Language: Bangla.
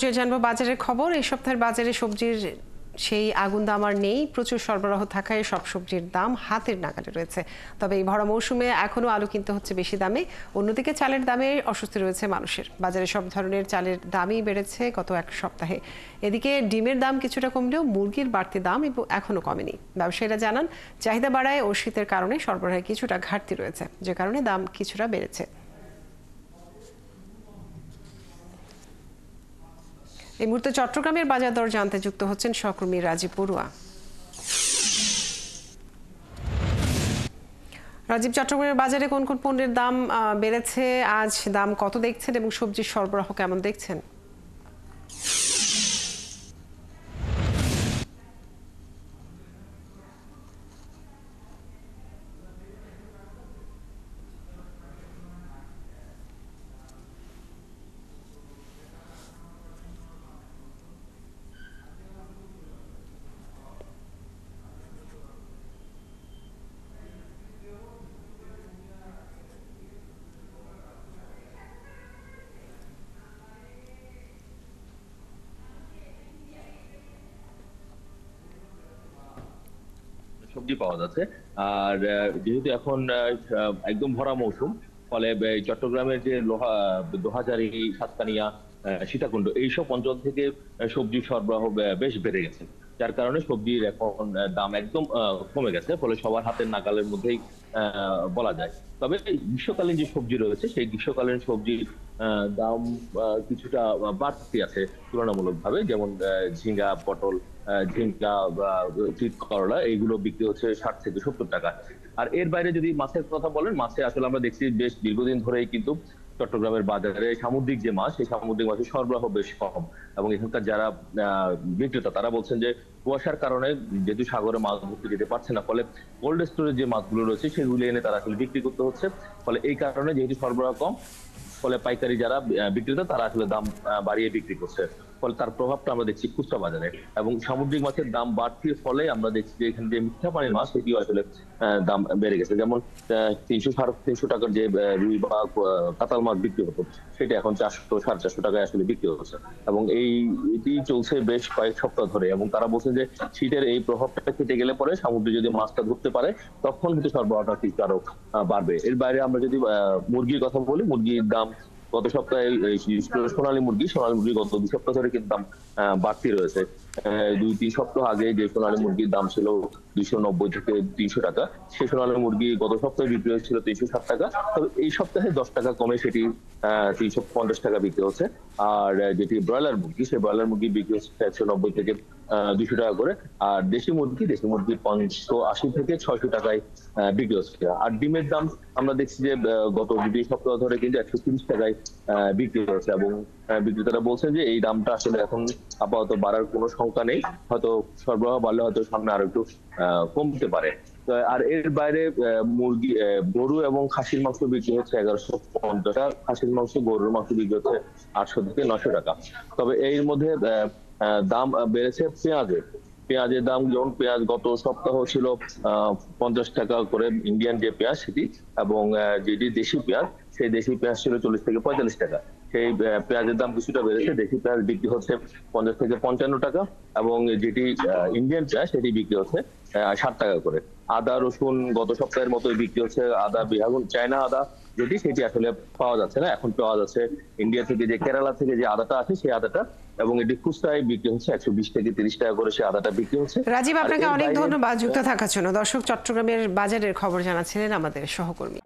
জানবো বাজারের খবর। এই সপ্তাহের বাজারে সবজির সেই আগুন দাম আর নেই। প্রচুর সরবরাহ থাকায় সব সবজির দাম হাতের নাগালে রয়েছে। তবে এই ভরা মৌসুমে এখনো আলু কিনতে হচ্ছে বেশি দামে। অন্যদিকে চালের দামে অস্বস্তি রয়েছে মানুষের। বাজারে সব ধরনের চালের দামই বেড়েছে গত এক সপ্তাহে। এদিকে ডিমের দাম কিছুটা কমলেও মুরগির বাড়তি দাম এখনো কমেনি। ব্যবসায়ীরা জানান, চাহিদা বাড়ায় ও শীতের কারণে সরবরাহে কিছুটা ঘাটতি রয়েছে, যে কারণে দাম কিছুটা বেড়েছে। এই মুহূর্তে চট্টগ্রামের বাজার দর জানতে যুক্ত হচ্ছেন সহকর্মী রাজীব বড়ুয়া। রাজীব, চট্টগ্রামের বাজারে কোন কোন পণ্যের দাম বেড়েছে, আজ দাম কত দেখছেন এবং সবজির সরবরাহ কেমন দেখছেন? সবজি পাওয়া যাচ্ছে। আর যেহেতু এখন একদম ভরা মৌসুম, ফলে চট্টগ্রামের যে দোহাজারী, সাতকানিয়া, সীতাকুণ্ড এইসব অঞ্চল থেকে সবজি সরবরাহ বেশ বেড়ে গেছে, যার কারণে সবজির এখন দাম একদম কমে গেছে, ফলে সবার হাতের নাগালের মধ্যেই বলা যায়। তবে গ্রীষ্মকালীন যে সবজি রয়েছে, সেই গ্রীষ্মকালীন সবজির দাম কিছুটা বাড়তি আছে তুলনামূলকভাবে। যেমন ঝিঙ্গা, পটল, ঝিঙ্গা বা চিত করলা এইগুলো বিক্রি হচ্ছে 60 থেকে 70 টাকা। আর এর বাইরে যদি মাছের কথা বলেন, মাছে আসলে আমরা দেখছি বেশ দীর্ঘদিন ধরেই কিন্তু চট্টগ্রামের বাজারে সামুদ্রিক যে মাছ, সেই সামুদ্রিক মাছের সরবরাহ বেশ কম। এবং এখানকার যারা বিক্রেতা, তারা বলছেন যে কুয়াশার কারণে যেহেতু সাগরে মাছ ধরতে যেতে পারছে না, ফলে কোল্ড স্টোরেজ যে মাছগুলো রয়েছে সেগুলো এনে তারা আসলে বিক্রি করতে হচ্ছে। ফলে এই কারণে যেহেতু সরবরাহ কম, ফলে পাইকারি যারা বিক্রেতা তারা আসলে দাম বাড়িয়ে বিক্রি করছে। ফলে তার প্রভাবটা আমরা দেখছি খুচরা বাজারে। এবং সামুদ্রিক মাছের দাম বাড়তির ফলে আমরা দেখছি যে এখানে যে মিঠা পানির মাছ, সেটিও আসলে দাম বেড়ে গেছে। যেমন 300-350 টাকার যে রুই বা কাতাল মাছ বিক্রি হতো, সেটা এখন 400-450 টাকায় আসলে বিক্রি হচ্ছে। এবং এটি চলছে বেশ কয়েক সপ্তাহ ধরে। এবং তারা বলছেন যে শীতের এই প্রভাবটা কেটে গেলে পরে সমুদ্রে যদি মাছটা ধরতে পারে, তখন কিন্তু সরবরাহটা কিছু আরো বাড়বে। এর বাইরে আমরা যদি মুরগির কথা বলি, মুরগির দাম গত সপ্তাহে সোনালী মুরগি গত 2 সপ্তাহ ধরে কিন্তু দাম বাড়তি রয়েছে। 2-3 সপ্তাহ আগে যে সোনালী মুরগির দাম ছিল 290 থেকে 300 টাকা, সেই সোনালী মুরগি গত সপ্তাহে বিক্রি হচ্ছিল 360 টাকা। তবে এই সপ্তাহে 10 টাকা কমে সেটি 350 টাকা বিক্রি হচ্ছে। আর যেটি ব্রয়লার মুরগি, সেই ব্রয়লার মুরগি বিক্রি হচ্ছে 190 থেকে 200 টাকা করে। আর দেশি মুরগি 580 থেকে 600 টাকায় বিক্রি হচ্ছে। আর ডিমের দাম আমরা দেখছি যে গত 2 সপ্তাহ ধরে কিন্তু 130 টাকায় বিক্রি হচ্ছে। এবং বিক্রেতারা বলছেন যে এই দামটা আসলে এখন আপাতত বাড়ার কোনো সংখ্যা নেই, হয়তো সরবরাহ বাড়লে হয়তো সামনে আরো একটু কমতে পারে। আর এর বাইরে মুরগি, গরু এবং খাসির মাংস বিক্রি হচ্ছে 1150 টাকা, খাসির মাংস, গরুর মাংস বিক্রি হচ্ছে 800 থেকে 900 টাকা। তবে এর মধ্যে দাম বেড়েছে পেঁয়াজের দাম। যেমন পেঁয়াজ গত সপ্তাহ ছিল 50 টাকা করে ইন্ডিয়ান যে পেঁয়াজ সেটি, এবং যেটি দেশি পেঁয়াজ, সেই দেশি পেঁয়াজ ছিল 40 থেকে 45 টাকা। সেই পেঁয়াজের দাম কিছুটা বেড়েছে। দেশি পেঁয়াজ বিক্রি হচ্ছে 50 থেকে 55 টাকা, এবং যেটি ইন্ডিয়ান পেঁয়াজ সেটি বিক্রি হচ্ছে 60 টাকা করে। আদা, রসুন গত সপ্তাহের মতোই বিক্রি হচ্ছে। আদা, বিহাগুন, চায়না আদা যেটি, সেটি আসলে পাওয়া যাচ্ছে না, এখন পাওয়া যাচ্ছে ইন্ডিয়া থেকে, যে কেরালা থেকে যে আদাটা আছে সেই আদাটা। এবং এটি খুচরায় বিক্রি হচ্ছে 120 থেকে 30 টাকা করে সেই আদাটা বিক্রি হচ্ছে। রাজীব, আপনাকে অনেক ধন্যবাদ যুক্ত থাকার জন্য। দর্শক, চট্টগ্রামের বাজারের খবর জানাচ্ছিলেন আমাদের সহকর্মী।